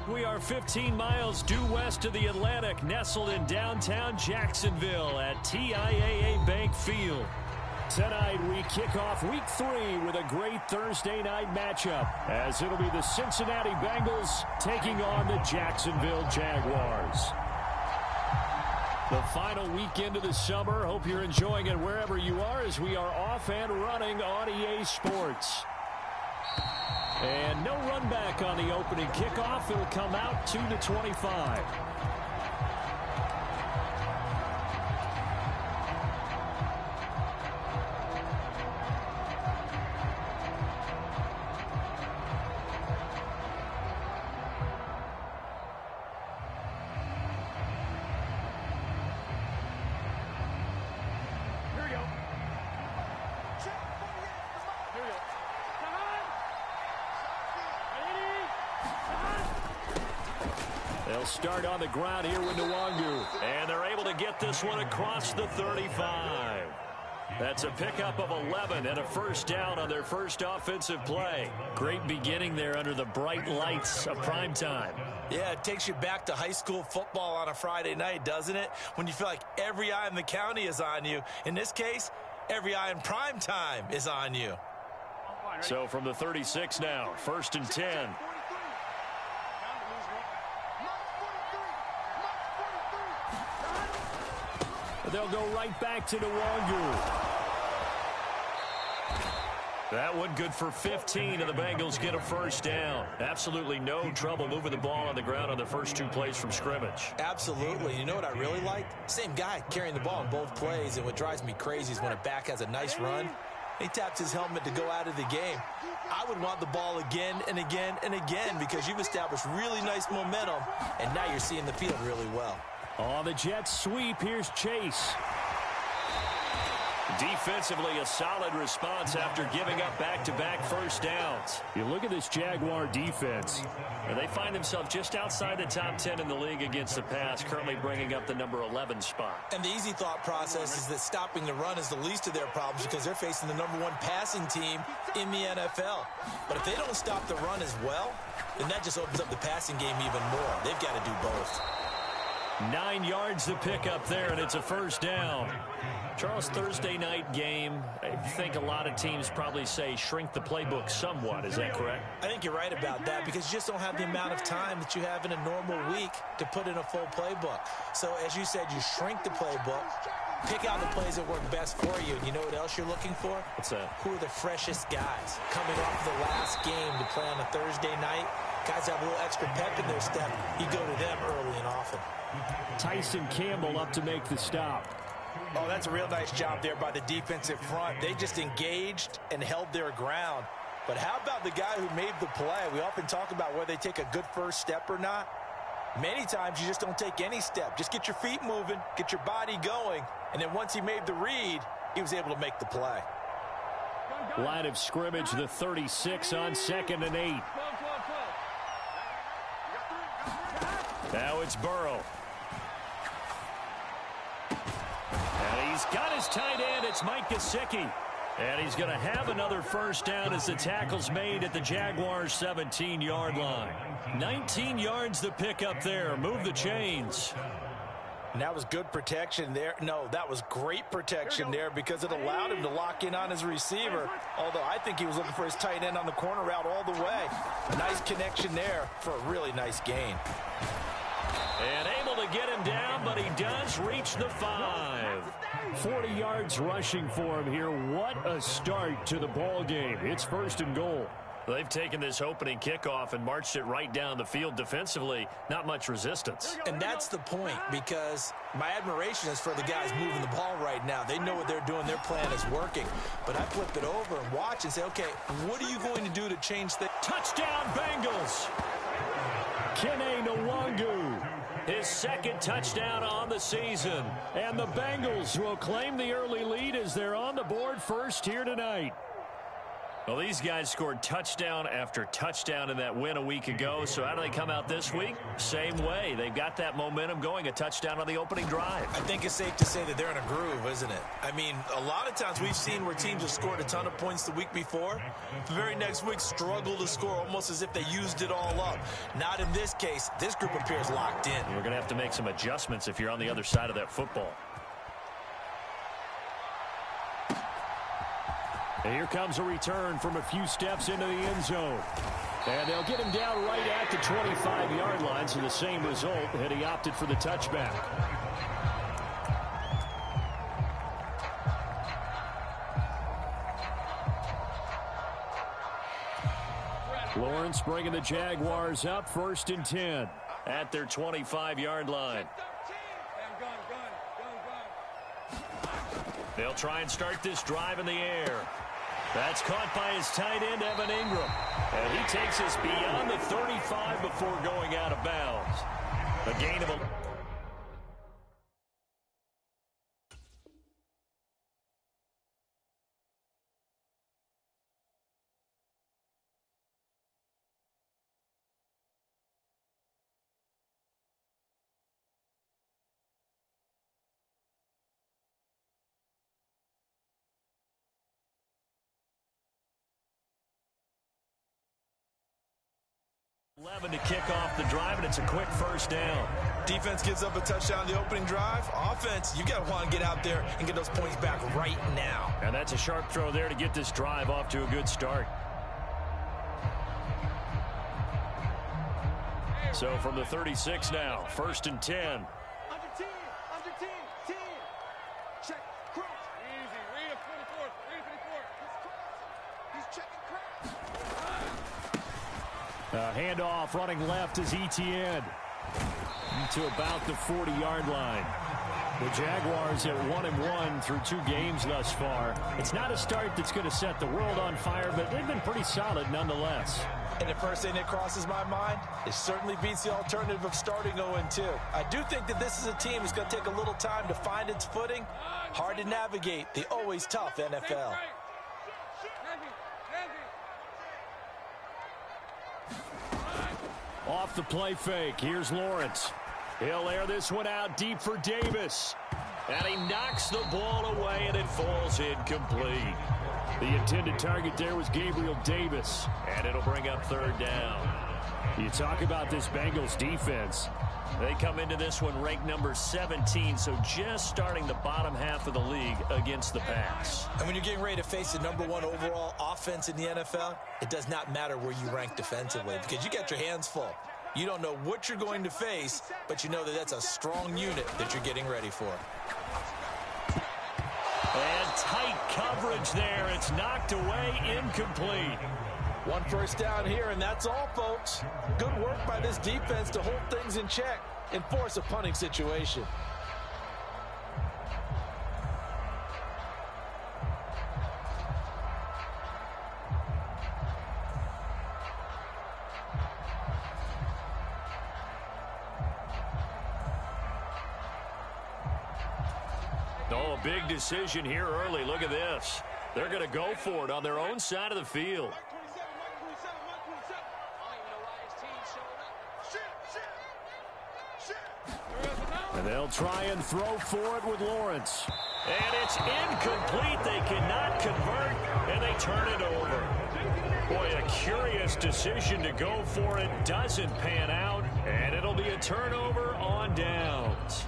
We are 15 miles due west of the Atlantic, nestled in downtown Jacksonville at TIAA Bank Field. Tonight, we kick off Week 3 with a great Thursday night matchup, as it'll be the Cincinnati Bengals taking on the Jacksonville Jaguars. The final weekend of the summer. Hope you're enjoying it wherever you are, as we are off and running on EA Sports. And no run back on the opening kickoff. It'll come out to the 25. They'll start on the ground here with Nwangu. And they're able to get this one across the 35. That's a pickup of 11 and a first down on their first offensive play. Great beginning there under the bright lights of prime time. Yeah, it takes you back to high school football on a Friday night, doesn't it? When you feel like every eye in the county is on you. In this case, every eye in prime time is on you. So from the 36 now, 1st and 10. They'll go right back to Nwangu. That one good for 15, and the Bengals get a first down. Absolutely no trouble moving the ball on the ground on the first 2 plays from scrimmage. Absolutely. You know what I really like? Same guy carrying the ball in both plays, and what drives me crazy is when a back has a nice run, he taps his helmet to go out of the game. I would want the ball again and again and again because you've established really nice momentum, and now you're seeing the field really well. On the Jets sweep, here's Chase. Defensively, a solid response after giving up back-to-back first downs. You look at this Jaguar defense, and they find themselves just outside the top 10 in the league against the pass, currently bringing up the number 11 spot. And the easy thought process is that stopping the run is the least of their problems because they're facing the number 1 passing team in the NFL. But if they don't stop the run as well, then that just opens up the passing game even more. They've got to do both. 9 yards to pick up there, and it's a first down. Charles, Thursday night game, I think a lot of teams probably say shrink the playbook somewhat. Is that correct? I think you're right about that because you just don't have the amount of time that you have in a normal week to put in a full playbook. So, as you said, you shrink the playbook, pick out the plays that work best for you. And you know what else you're looking for? What's that? Who are the freshest guys coming off the last game to play on a Thursday night? Guys have a little extra pep in their step. You go to them early and often. Tyson Campbell up to make the stop. Oh, that's a real nice job there by the defensive front. They just engaged and held their ground. But how about the guy who made the play? We often talk about whether they take a good first step or not. Many times you just don't take any step. Just get your feet moving, get your body going, and then once he made the read, he was able to make the play. Line of scrimmage, the 36 on 2nd and 8. Now it's Burrow. And he's got his tight end. It's Mike Gesicki. And he's going to have another first down as the tackle's made at the Jaguars' 17-yard line. 19 yards to pick up there. Move the chains. And that was good protection there. No, that was great protection there because it allowed him to lock in on his receiver. Although I think he was looking for his tight end on the corner route all the way. Nice connection there for a really nice gain. And able to get him down, but he does reach the 5. 40 yards rushing for him here. What a start to the ball game. It's 1st and goal. They've taken this opening kickoff and marched it right down the field defensively. Not much resistance. And that's the point, because my admiration is for the guys moving the ball right now. They know what they're doing. Their plan is working. But I flip it over and watch and say, okay, what are you going to do to change things? Touchdown, Bengals! Kene Nwangu. His 2nd touchdown on the season. And the Bengals will claim the early lead as they're on the board first here tonight. Well, these guys scored touchdown after touchdown in that win a week ago. So how do they come out this week? Same way. They've got that momentum going, a touchdown on the opening drive. I think it's safe to say that they're in a groove, isn't it? I mean, a lot of times we've seen where teams have scored a ton of points the week before. The very next week struggle to score almost as if they used it all up. Not in this case. This group appears locked in. You're going to have to make some adjustments if you're on the other side of that football. And here comes a return from a few steps into the end zone. And they'll get him down right at the 25-yard line, so the same result had he opted for the touchback. Lawrence bringing the Jaguars up, 1st and 10 at their 25-yard line. They'll try and start this drive in the air. That's caught by his tight end, Evan Ingram. And he takes us beyond the 35 before going out of bounds. A gain of a... to kick off the drive, and it's a quick first down. Defense gives up a touchdown the opening drive. Offense, you got to want to get out there and get those points back right now. And that's a sharp throw there to get this drive off to a good start. So from the 36 now, 1st and 10. Under 10. Check, cross. Easy, read 44. He's checking cross. Handoff running left is Etienne to about the 40-yard line. The Jaguars at 1-1 through 2 games thus far. It's not a start that's going to set the world on fire, but they've been pretty solid nonetheless. And the first thing that crosses my mind, it certainly beats the alternative of starting 0-2. I do think that this is a team that's going to take a little time to find its footing. Hard to navigate the always tough NFL. Off the play fake, here's Lawrence. He'll air this one out deep for Davis. And he knocks the ball away, and it falls incomplete. The intended target there was Gabriel Davis. And it'll bring up 3rd down. You talk about this Bengals defense. They come into this one ranked number 17, so just starting the bottom half of the league against the pass. And when you're getting ready to face the number 1 overall offense in the NFL, it does not matter where you rank defensively because you got your hands full. You don't know what you're going to face, but you know that that's a strong unit that you're getting ready for. And tight coverage there. It's knocked away, incomplete. 1 first down here, and that's all, folks. Good work by this defense to hold things in check and force a punting situation. Oh, a big decision here early. Look at this. They're going to go for it on their own side of the field. And they'll try and throw for it with Lawrence. And it's incomplete. They cannot convert, and they turn it over. Boy, a curious decision to go for it. Doesn't pan out, and it'll be a turnover on downs.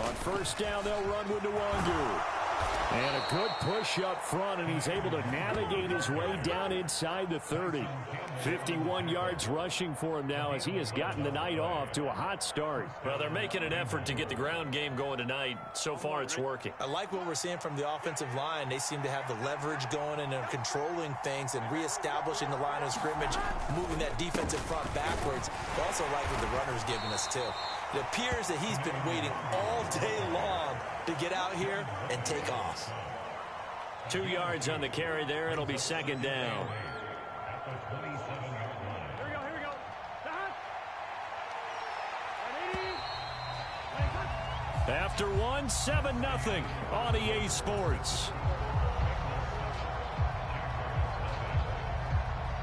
On first down, they'll run with Nwangu. And a good push up front, and he's able to navigate his way down inside the 30. 51 yards rushing for him now as he has gotten the night off to a hot start. Well, they're making an effort to get the ground game going tonight. So far, it's working. I like what we're seeing from the offensive line. They seem to have the leverage going and they're controlling things and reestablishing the line of scrimmage, moving that defensive front backwards. I also like what the runner's giving us, too. It appears that he's been waiting all day long to get out here and take off. 2 yards on the carry there. It'll be 2nd down. After one, 7-0 on EA Sports.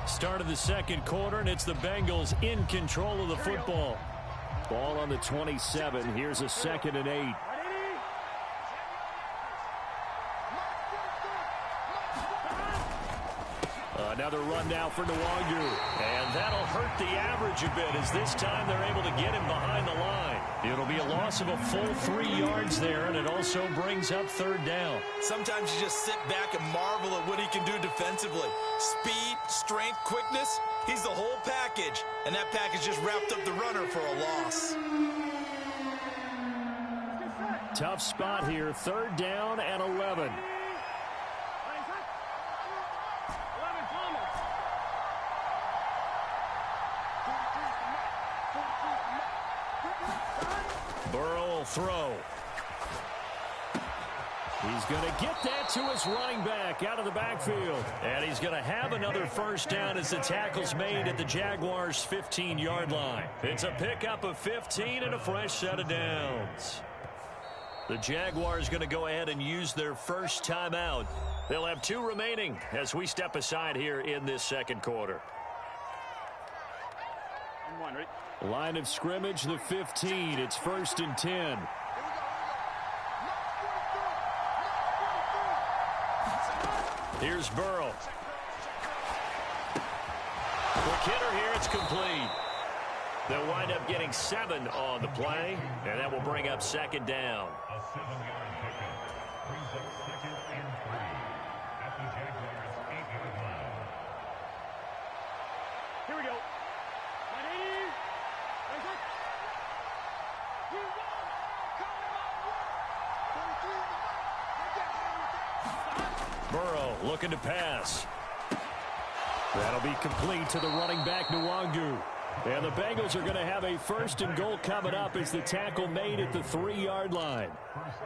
Start of the second quarter, and it's the Bengals in control of the football. Ball on the 27. Here's a 2nd and 8. Another run now for Nwangu. And that'll hurt the average a bit as this time they're able to get him behind the line. It'll be a loss of a full 3 yards there, and it also brings up 3rd down. Sometimes you just sit back and marvel at what he can do defensively. Speed, strength, quickness, he's the whole package. And that package just wrapped up the runner for a loss. Tough spot here, 3rd down and 11. Burrow will throw. He's going to get that to his running back out of the backfield. And he's going to have another 1st down as the tackle's made at the Jaguars' 15-yard line. It's a pickup of 15 and a fresh set of downs. The Jaguars going to go ahead and use their first timeout. They'll have 2 remaining as we step aside here in this second quarter. Line of scrimmage, the 15. It's 1st and 10. Here's Burrow. Quick hitter here. It's complete. They'll wind up getting 7 on the play, and that will bring up 2nd down. A 7-yard pickup brings up 2nd and 3 at the Jaguars' 8-yard line. Here we go. Burrow looking to pass. That'll be complete to the running back, Nwangu. And the Bengals are going to have a 1st and goal coming up as the tackle made at the 3-yard line.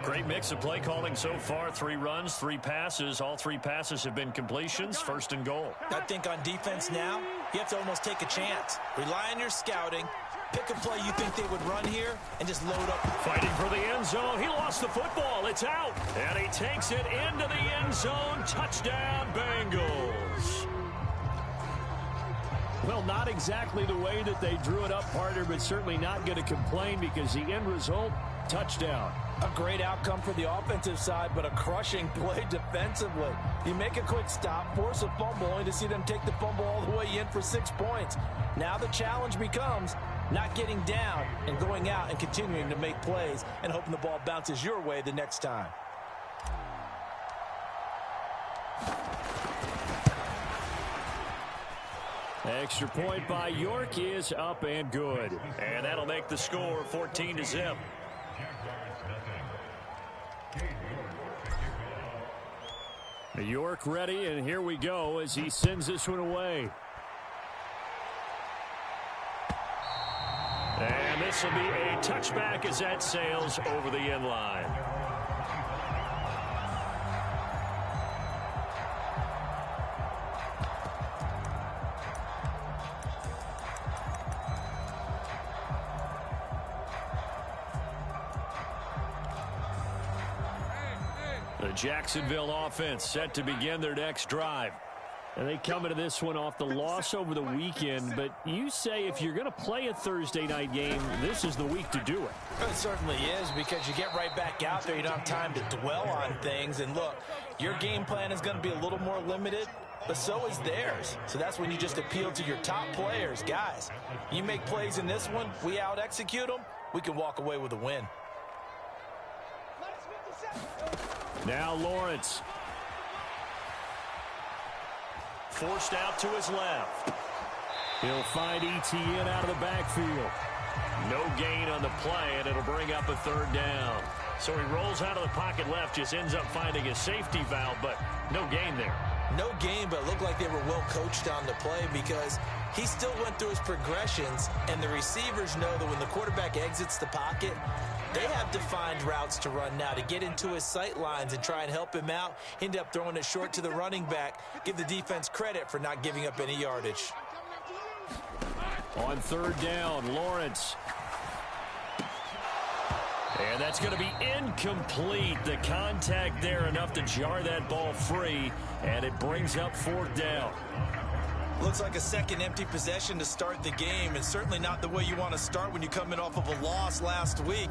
Great mix of play calling so far. 3 runs, 3 passes. All 3 passes have been completions. 1st and goal. I think on defense now, you have to almost take a chance. Rely on your scouting. Pick a play you think they would run here and just load up. Fighting for the end zone. He lost the football. It's out. And he takes it into the end zone. Touchdown, Bengals. Well, not exactly the way that they drew it up, partner, but certainly not going to complain because the end result, touchdown. A great outcome for the offensive side, but a crushing play defensively. You make a quick stop, force a fumble, only to see them take the fumble all the way in for 6 points. Now the challenge becomes not getting down and going out and continuing to make plays and hoping the ball bounces your way the next time. Extra point by York is up and good. And that'll make the score 14-0. York ready, and here we go as he sends this one away. And this will be a touchback as that sails over the end line. The Jacksonville offense set to begin their next drive. And they come into this one off the loss over the weekend, but you say if you're going to play a Thursday night game, this is the week to do it. It certainly is, because you get right back out there. You don't have time to dwell on things. And look, your game plan is going to be a little more limited, but so is theirs. So that's when you just appeal to your top players. Guys, you make plays in this one, we out-execute them, we can walk away with a win. Now Lawrence. Forced out to his left. He'll find Etienne out of the backfield. No gain on the play, and it'll bring up a 3rd down. So he rolls out of the pocket left, just ends up finding a safety valve, but no gain there. No gain, but it looked like they were well coached on the play because he still went through his progressions, and the receivers know that when the quarterback exits the pocket, they have defined routes to run now to get into his sight lines and try and help him out. End up throwing it short to the running back. Give the defense credit for not giving up any yardage. On 3rd down, Lawrence. And that's going to be incomplete. The contact there enough to jar that ball free, and it brings up 4th down. Looks like a second empty possession to start the game, and certainly not the way you want to start when you're coming off of a loss last week.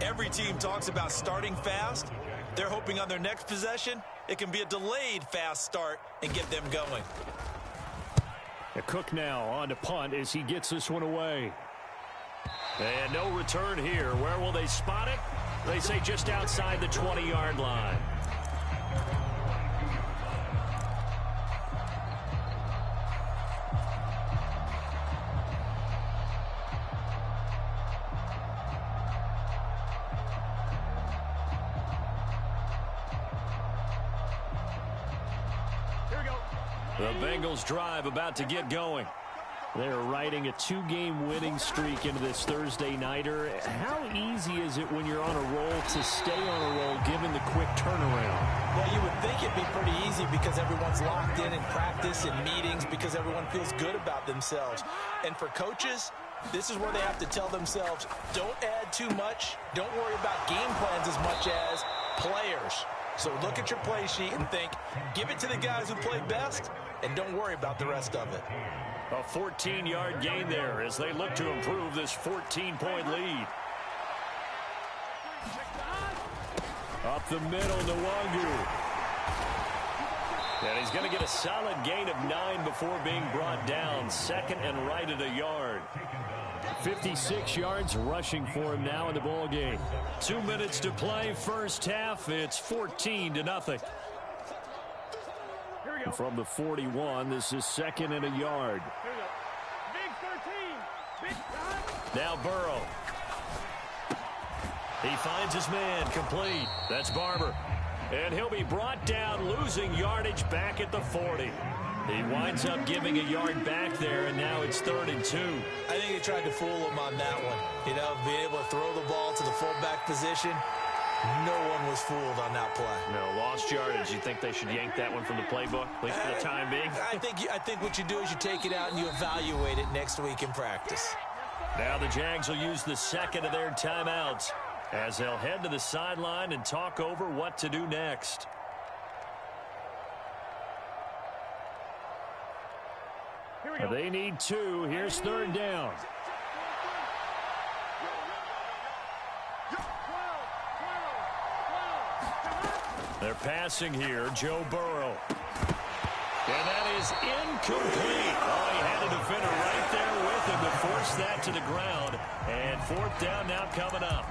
Every team talks about starting fast. They're hoping on their next possession, it can be a delayed fast start and get them going. Cook now on to punt as he gets this one away. And no return here. Where will they spot it? They say just outside the 20-yard line. The Bengals drive about to get going. They're riding a 2-game winning streak into this Thursday nighter. How easy is it when you're on a roll to stay on a roll given the quick turnaround? Well, you would think it'd be pretty easy because everyone's locked in practice and meetings because everyone feels good about themselves. And for coaches, this is where they have to tell themselves, don't add too much. Don't worry about game plans as much as players. So look at your play sheet and think, give it to the guys who play best, and don't worry about the rest of it. A 14-yard gain there as they look to improve this 14-point lead. Up the middle, Nwangu. And he's going to get a solid gain of 9 before being brought down. 2nd and right at a yard. 56 yards rushing for him now in the ball game. 2 minutes to play, first half. It's 14-0. From the 41, this is 2nd and a yard. Big 13. Big Now Burrow. He finds his man, complete. That's Barber. And he'll be brought down, losing yardage back at the 40. He winds up giving a yard back there, and now it's 3rd and 2. I think they tried to fool him on that one. You know, being able to throw the ball to the fullback position. No one was fooled on that play. No, lost yardage. You think they should yank that one from the playbook, at least for the time being? I think what you do is you take it out and you evaluate it next week in practice. Now the Jags will use the second of their timeouts as they'll head to the sideline and talk over what to do next. They need 2. Here's 3rd down. They're passing here, Joe Burrow. And that is incomplete. Oh, he had a defender right there with him to force that to the ground. And 4th down now coming up.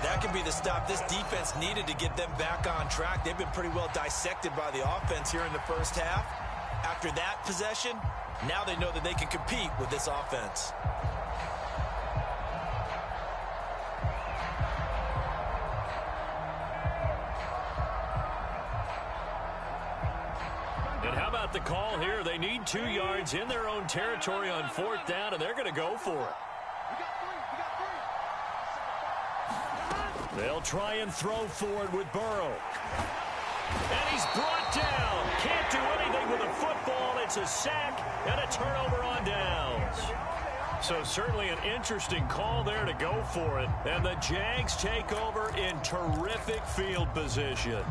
That could be the stop this defense needed to get them back on track. They've been pretty well dissected by the offense here in the first half. After that possession, now they know that they can compete with this offense. And how about the call here? They need 2 yards in their own territory on 4th down, and they're going to go for it. They'll try and throw forward with Burrow. And he's brought down. Can't do anything with a football. It's a sack and a turnover on downs. So certainly an interesting call there to go for it. And the Jags take over in terrific field position.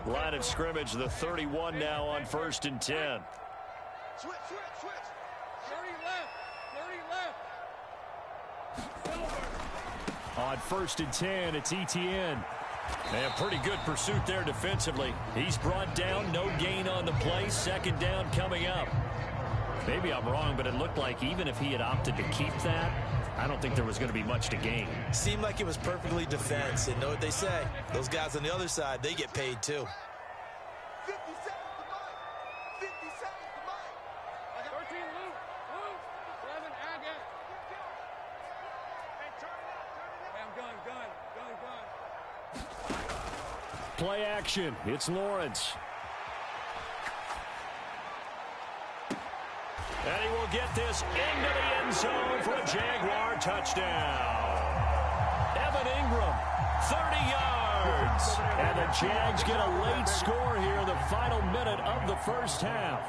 Line of scrimmage, the 31 now on 1st and 10. Switch. 30 left. On 1st and 10, it's Etienne. And pretty good pursuit there defensively. He's brought down, no gain on the play. 2nd down coming up. Maybe I'm wrong, but it looked like even if he had opted to keep that, I don't think there was going to be much to gain. Seemed like it was perfectly defense. And know what they say? Those guys on the other side, they get paid too. 50 seconds to mine. 50 seconds to mine. I got 13 Luke. 11 Agate. Hey, turn it up. Hey, I'm gun. Play action. It's Lawrence. And he will get this into the end zone for a Jaguar touchdown. Evan Ingram, 30 yards. And the Jags get a late score here in the final minute of the first half.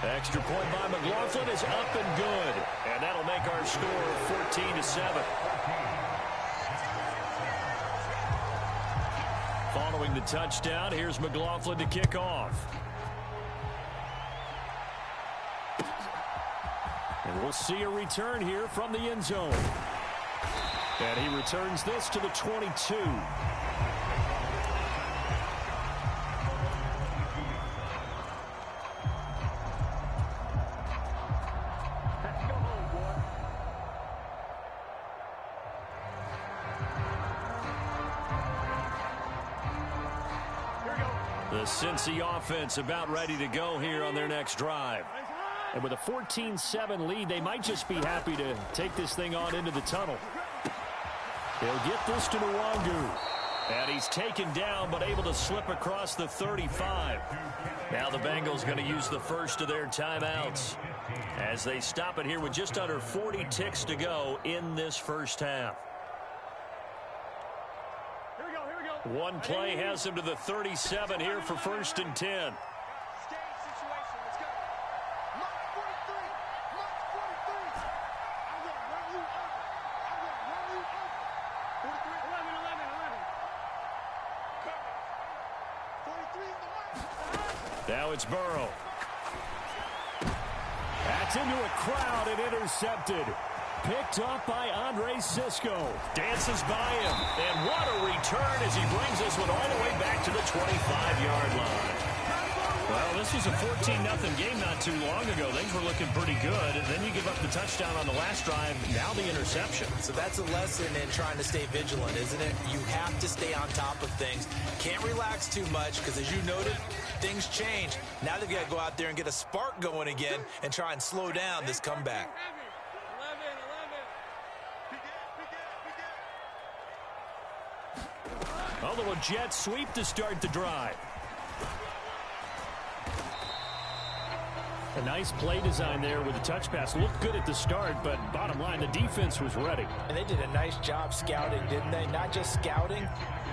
Extra point by McLaughlin is up and good. And that'll make our score 14-7. Following the touchdown, here's McLaughlin to kick off. And we'll see a return here from the end zone. And he returns this to the 22. The Cincy offense about ready to go here on their next drive. And with a 14-7 lead, they might just be happy to take this thing on into the tunnel. They'll get this to Nwangu. And he's taken down, but able to slip across the 35. Now the Bengals going to use the first of their timeouts as they stop it here with just under 40 ticks to go in this first half. One play has him to the 37 here for 1st and 10. Now it's Burrow. That's into a crowd and intercepted. Picked up by Andre Cisco. Dances by him. And what a return as he brings this one all the way back to the 25-yard line. Well, this was a 14-0 game not too long ago. Things were looking pretty good. And then you give up the touchdown on the last drive. Now the interception. So that's a lesson in trying to stay vigilant, isn't it? You have to stay on top of things. Can't relax too much because, as you noted, things change. Now they've got to go out there and get a spark going again and try and slow down this comeback. Although a jet sweep to start the drive. A nice play design there with the touch pass. Looked good at the start, but bottom line, the defense was ready. And they did a nice job scouting, didn't they? Not just scouting,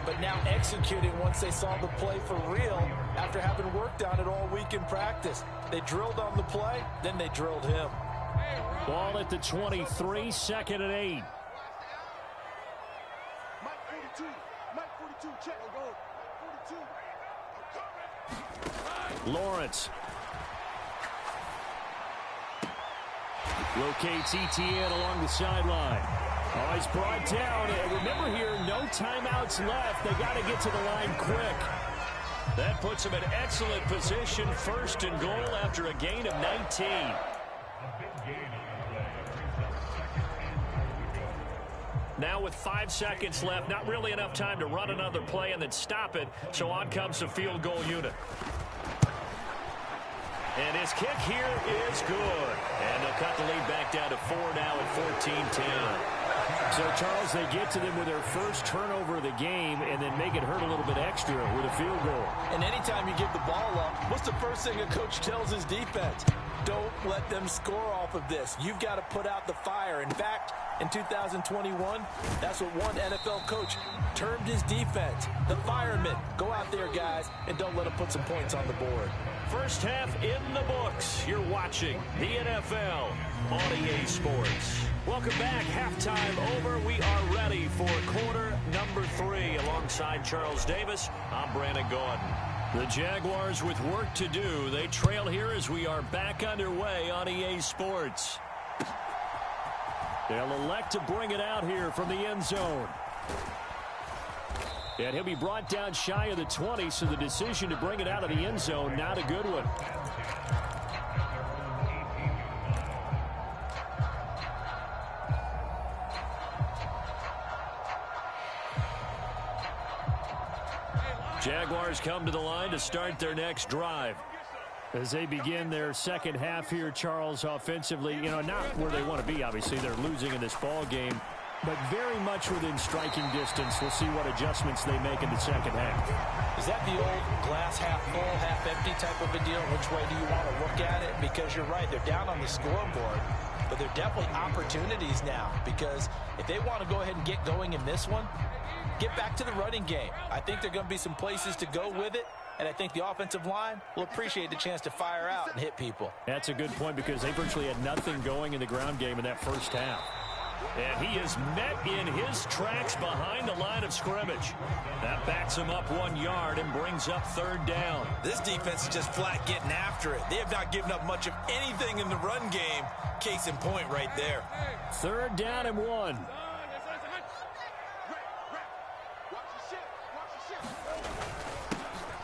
but now executing once they saw the play for real after having worked on it all week in practice. They drilled on the play, then they drilled him. Ball at the 23, 2nd and 8. Lawrence. Rotates ETN along the sideline. Oh, he's brought down. And remember here, no timeouts left. They got to get to the line quick. That puts him in excellent position. 1st and goal after a gain of 19. Now with 5 seconds left, not really enough time to run another play and then stop it. So on comes the field goal unit. And his kick here is good. And they'll cut the lead back down to 4 now at 14-10. So, Charles, they get to them with their first turnover of the game and then make it hurt a little bit extra with a field goal. And anytime you give the ball up, what's the first thing a coach tells his defense? Don't let them score off of this. You've got to put out the fire. In fact, in 2021, that's what one NFL coach termed his defense. The firemen. Go out there, guys, and don't let them put some points on the board. First half in the books. You're watching the NFL on EA Sports. Welcome back. Halftime over. We are ready for quarter number 3. Alongside Charles Davis, I'm Brandon Gordon. The Jaguars with work to do. They trail here as we are back underway on EA Sports. They'll elect to bring it out here from the end zone. And he'll be brought down shy of the 20, so the decision to bring it out of the end zone, not a good one. Jaguars come to the line to start their next drive. As they begin their second half here, Charles, offensively, not where they want to be, obviously. They're losing in this ball game, but very much within striking distance. We'll see what adjustments they make in the second half. Is that the old glass half full, half empty type of a deal? Which way do you want to look at it? Because you're right, they're down on the scoreboard, but there are definitely opportunities now, because if they want to go ahead and get going in this one, get back to the running game. I think there are going to be some places to go with it, and I think the offensive line will appreciate the chance to fire out and hit people. That's a good point, because they virtually had nothing going in the ground game in that first half. And he is met in his tracks behind the line of scrimmage. That backs him up 1 yard and brings up third down. This defense is just flat getting after it. They have not given up much of anything in the run game. Case in point right there. Third down and 1.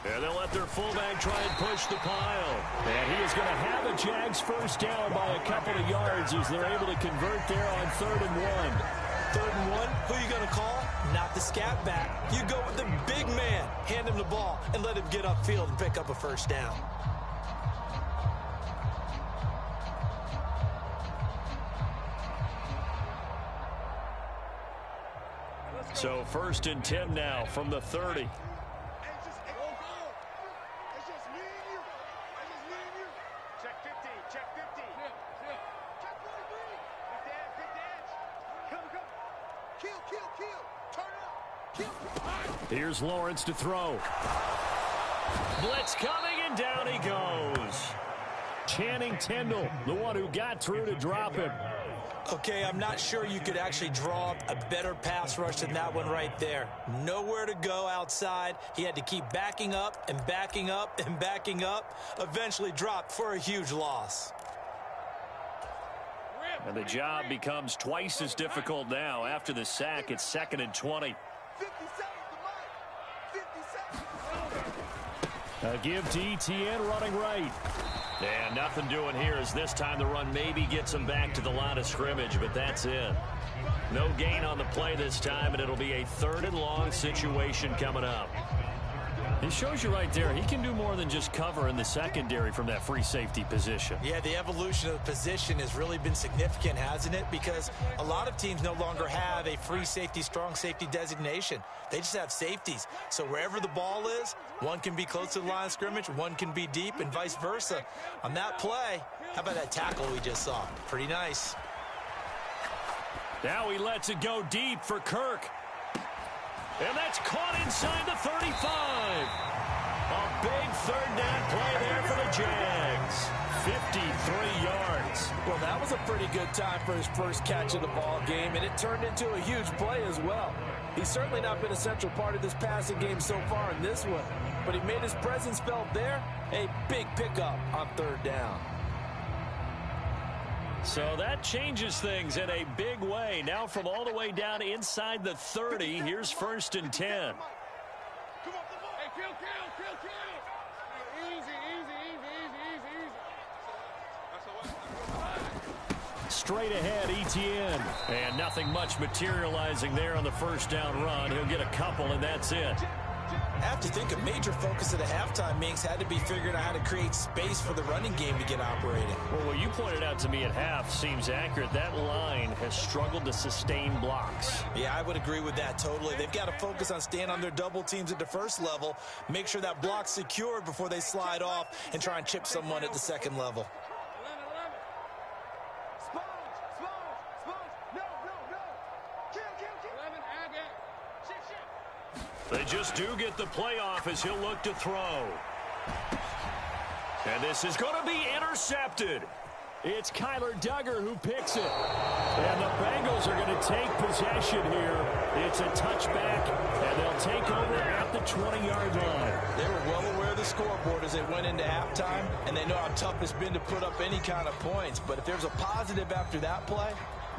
And they'll let their fullback try and push the pile. And he is going to have a Jags first down by a couple of yards as they're able to convert there on 3rd and 1. 3rd and 1, who are you going to call? Not the scat back. You go with the big man. Hand him the ball and let him get upfield and pick up a first down. So 1st and 10 now from the 30. Here's Lawrence to throw. Blitz coming, and down he goes. Channing Tindall, the one who got through to drop him. Okay, I'm not sure you could actually draw up a better pass rush than that one right there. Nowhere to go outside. He had to keep backing up and backing up and backing up. Eventually dropped for a huge loss. And the job becomes twice as difficult now. After the sack, it's 2nd and 20. 50 seconds to Mike. 50 seconds. A give to Etienne running right. And nothing doing here as this time the run maybe gets him back to the line of scrimmage, but that's it. No gain on the play this time, and it'll be a 3rd and long situation coming up. It shows you right there, he can do more than just cover in the secondary from that free safety position. Yeah, the evolution of the position has really been significant, hasn't it? Because a lot of teams no longer have a free safety, strong safety designation. They just have safeties. So wherever the ball is, one can be close to the line of scrimmage, one can be deep, and vice versa. On that play, how about that tackle we just saw? Pretty nice. Now he lets it go deep for Kirk. And that's caught inside the 35. A big 3rd down play there for the Jags. 53 yards. Well, that was a pretty good time for his first catch of the ball game, and it turned into a huge play as well. He's certainly not been a central part of this passing game so far in this one, but he made his presence felt there. A big pickup on 3rd down. So that changes things in a big way. Now from all the way down inside the 30, here's 1st and 10. Come on, come on. Hey, kill. Easy. Straight ahead, Etienne. And nothing much materializing there on the first down run. He'll get a couple, and that's it. I have to think a major focus of the halftime meetings had to be figuring out how to create space for the running game to get operating. Well, what you pointed out to me at half seems accurate. That line has struggled to sustain blocks. Yeah, I would agree with that totally. They've got to focus on staying on their double teams at the first level, make sure that block's secured before they slide off and try and chip someone at the second level. Sponge. No. Kill. 11, They just do get the playoff as he'll look to throw. And this is going to be intercepted. It's Kyler Duggar who picks it. And the Bengals are going to take possession here. It's a touchback, and they'll take over at the 20-yard line. They were well aware of the scoreboard as they went into halftime, and they know how tough it's been to put up any kind of points. But if there's a positive after that play,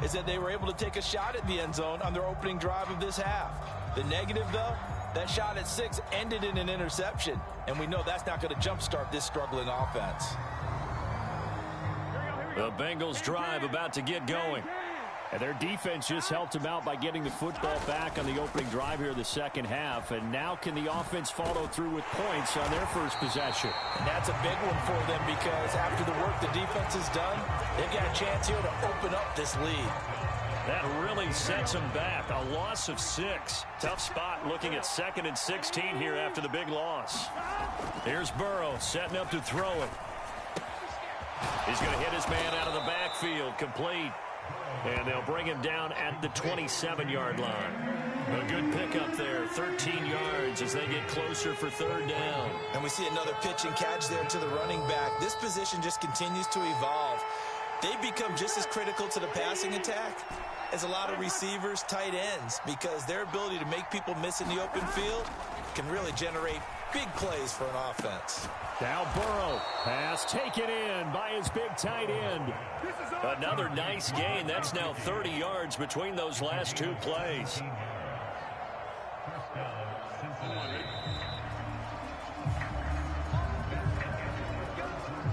is that they were able to take a shot at the end zone on their opening drive of this half. The negative, though, that shot at 6 ended in an interception, and we know that's not going to jumpstart this struggling offense. The Bengals drive about to get going. And their defense just helped them out by getting the football back on the opening drive here in the second half. And now can the offense follow through with points on their first possession? And that's a big one for them because after the work the defense has done, they've got a chance here to open up this lead. That really sets them back. A loss of 6. Tough spot looking at 2nd and 16 here after the big loss. Here's Burrow setting up to throw it. He's going to hit his man out of the backfield, complete. And they'll bring him down at the 27-yard line. A good pickup there, 13 yards as they get closer for third down. And we see another pitch and catch there to the running back. This position just continues to evolve. They become just as critical to the passing attack as a lot of receivers, tight ends, because their ability to make people miss in the open field can really generate big plays for an offense. Now Burrow, pass taken in by his big tight end. Another nice gain. That's now 30 yards between those last two plays.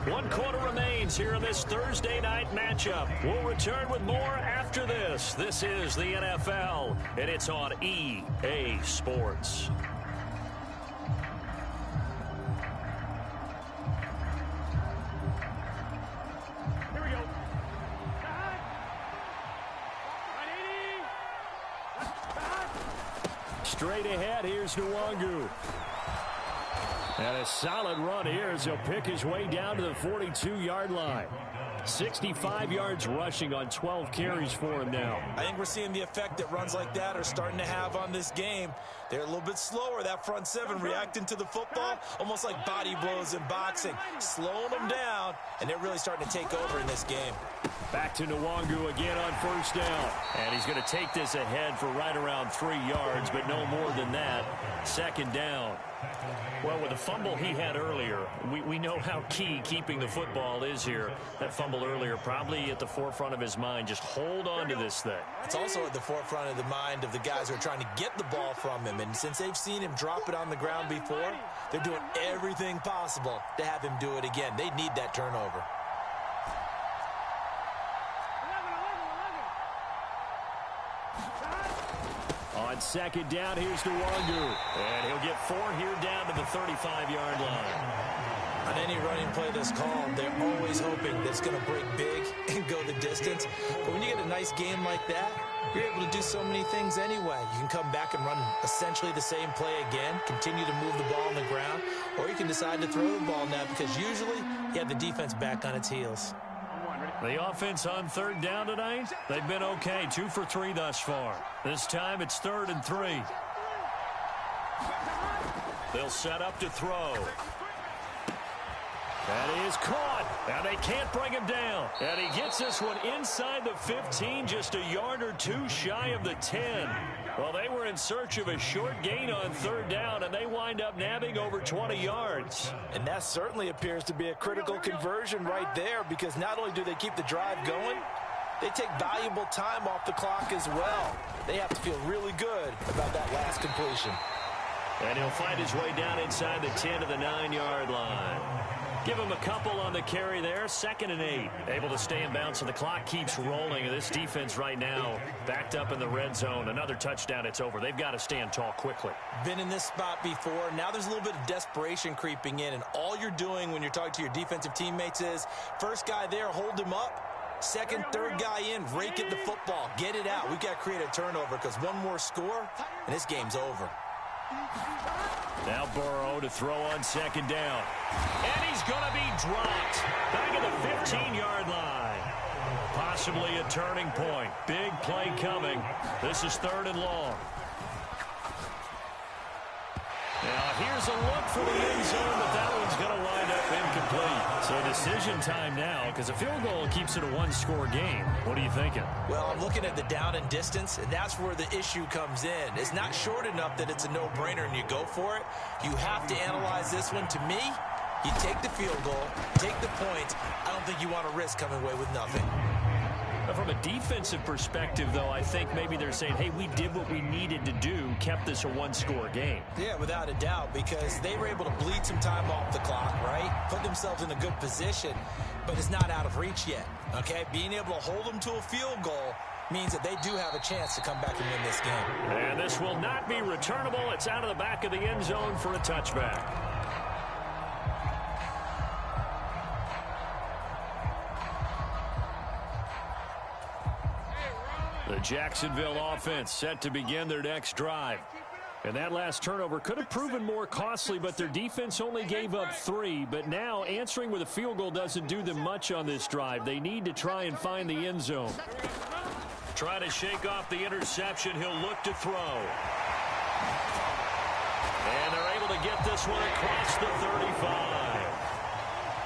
One quarter remains here in this Thursday night matchup. We'll return with more after this. This is the NFL, and it's on EA Sports. Straight ahead, here's Nwangu. And a solid run here as he'll pick his way down to the 42-yard line. 65 yards rushing on 12 carries for him now. I think we're seeing the effect that runs like that are starting to have on this game. They're a little bit slower, that front seven, reacting to the football, almost like body blows in boxing, slowing them down, and they're really starting to take over in this game. Back to Nwangu again on first down. And he's going to take this ahead for right around 3 yards, but no more than that. Second down. Well, with the fumble he had earlier, we know how key keeping the football is here. That fumble earlier probably at the forefront of his mind. Just hold on to this thing. It's also at the forefront of the mind of the guys who are trying to get the ball from him. And since they've seen him drop it on the ground before, they're doing everything possible to have him do it again. They need that turnover. On second down, here's Nwangu. And he'll get 4 here down to the 35-yard line. On any running play that's called, they're always hoping that it's going to break big and go the distance. But when you get a nice game like that, you're able to do so many things anyway. You can come back and run essentially the same play again, continue to move the ball on the ground, or you can decide to throw the ball now because usually you have the defense back on its heels. The offense on third down tonight, they've been okay. 2 for 3 thus far. This time it's 3rd and 3. They'll set up to throw. That is caught. Now they can't bring him down. And he gets this one inside the 15, just a yard or two shy of the 10. Well, they were in search of a short gain on third down, and they wind up nabbing over 20 yards. And that certainly appears to be a critical conversion right there, because not only do they keep the drive going, they take valuable time off the clock as well. They have to feel really good about that last completion. And he'll find his way down inside the 10 to the 9-yard line. Give him a couple on the carry there. 2nd and 8. Able to stay in bounds, so the clock keeps rolling. And this defense right now backed up in the red zone. Another touchdown, it's over. They've got to stand tall quickly. Been in this spot before. Now there's a little bit of desperation creeping in. And all you're doing when you're talking to your defensive teammates is, first guy there, hold him up. Second, third guy in, rake at the football. Get it out. We've got to create a turnover because one more score, and this game's over. Now Burrow to throw on second down. And he's going to be dropped back at the 15-yard line. Possibly a turning point. Big play coming. This is 3rd and long. Now here's a look for the end zone, but that one's going to wind up incomplete. So decision time now, because a field goal keeps it a one-score game. What are you thinking? Well, I'm looking at the down and distance, and that's where the issue comes in. It's not short enough that it's a no-brainer and you go for it. You have to analyze this one. To me, you take the field goal, take the points. I don't think you want to risk coming away with nothing. From a defensive perspective, though, I think maybe they're saying, hey, we did what we needed to do, kept this a one-score game. Yeah, without a doubt, because they were able to bleed some time off the clock, right? Put themselves in a good position, but it's not out of reach yet, okay? Being able to hold them to a field goal means that they do have a chance to come back and win this game. And this will not be returnable. It's out of the back of the end zone for a touchback. The Jacksonville offense set to begin their next drive. And that last turnover could have proven more costly, but their defense only gave up 3. But now answering with a field goal doesn't do them much on this drive. They need to try and find the end zone. Trying to shake off the interception. He'll look to throw. And they're able to get this one across the 35.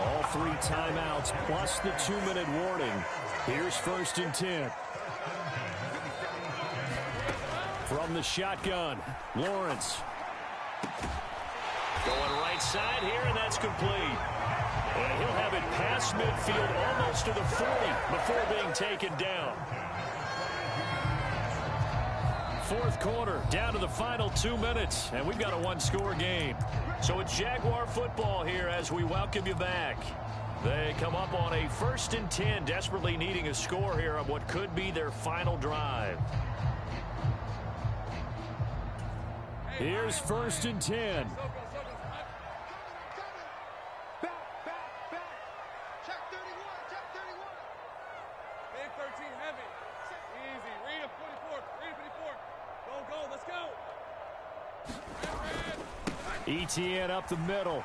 All 3 timeouts plus the 2-minute warning. Here's 1st and 10. From the shotgun, Lawrence. Going right side here, and that's complete. And he'll have it past midfield almost to the 40 before being taken down. 4th quarter, down to the final 2 minutes, and we've got a 1-score game. So it's Jaguar football here as we welcome you back. They come up on a 1st and 10, desperately needing a score here on what could be their final drive. Here's 1st and 10. Check 31, check 31. Big 13, heavy. Easy. Read him, 24. Read him, 24. Go, let's go. Etienne up the middle.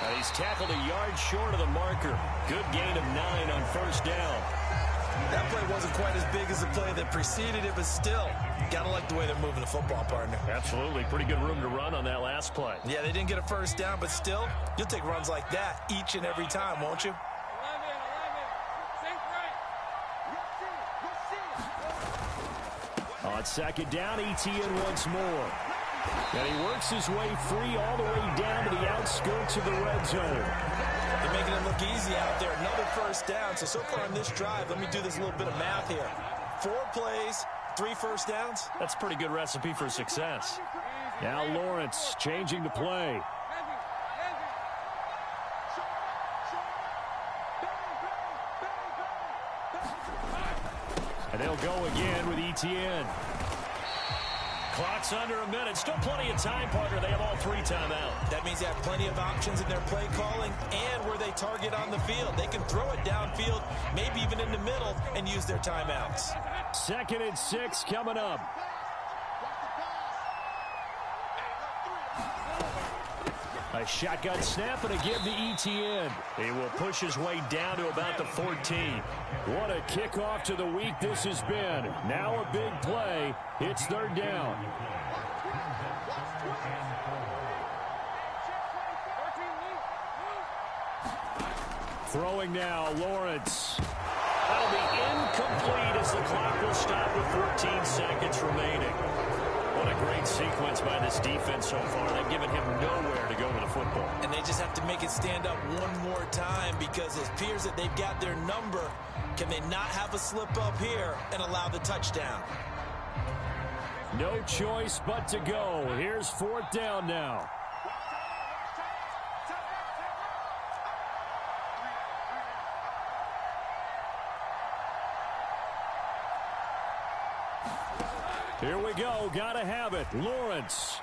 And he's tackled a yard short of the marker. Good gain of 9 on 1st down. That play wasn't quite as big as the play that preceded it, but still, gotta like the way they're moving the football, partner. Absolutely. Pretty good room to run on that last play. Yeah, they didn't get a 1st down, but still, you'll take runs like that each and every time, won't you? 11. Safe right. On 2nd down, Etienne once more. And he works his way free all the way down to the outskirts of the red zone. They're making it look easy out there. Another 1st down. So far on this drive, let me do this little bit of math here. 4 plays, 3 1st downs. That's a pretty good recipe for success. Now Lawrence changing the play. And they'll go again with Etienne. Clock's under a minute. Still plenty of time, partner. They have all 3 timeouts. That means they have plenty of options in their play calling and where they target on the field. They can throw it downfield, maybe even in the middle, and use their timeouts. 2nd and 6 coming up. A shotgun snap and a give to Etienne. He will push his way down to about the 14. What a kickoff to the week this has been. Now a big play. It's 3rd down. Throwing now, Lawrence. That'll be incomplete as the clock will stop with 14 seconds remaining. What a great sequence by this defense so far. They've given him nowhere to go with the football. And they just have to make it stand up one more time because it appears that they've got their number. Can they not have a slip up here and allow the touchdown? No choice but to go. Here's 4th down now. Here we go. Gotta have it. Lawrence.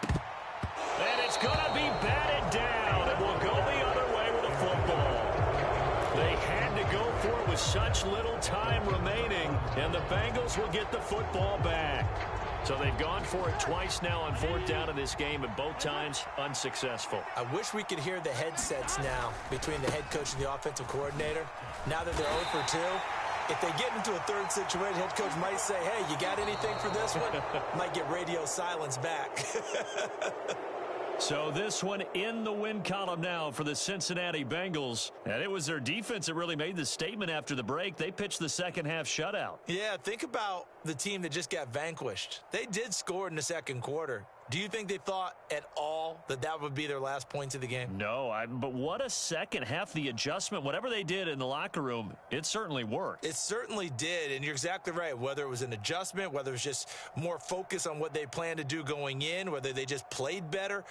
And it's going to be batted down. And will go the other way with the football. They had to go for it with such little time remaining. And the Bengals will get the football back. So they've gone for it twice now on 4th down in this game, and both times unsuccessful. I wish we could hear the headsets now between the head coach and the offensive coordinator. Now that they're 0 for 2. If they get into a 3rd situation, head coach might say, hey, you got anything for this one? Might get radio silence back. So this one in the win column now for the Cincinnati Bengals. And it was their defense that really made the statement after the break. They pitched the second half shutout. Yeah, think about the team that just got vanquished. They did score in the 2nd quarter. Do you think they thought at all that that would be their last points of the game? No, but what a second half. The adjustment, whatever they did in the locker room, it certainly worked. It certainly did, and you're exactly right. Whether it was an adjustment, whether it was just more focus on what they planned to do going in, whether they just played better,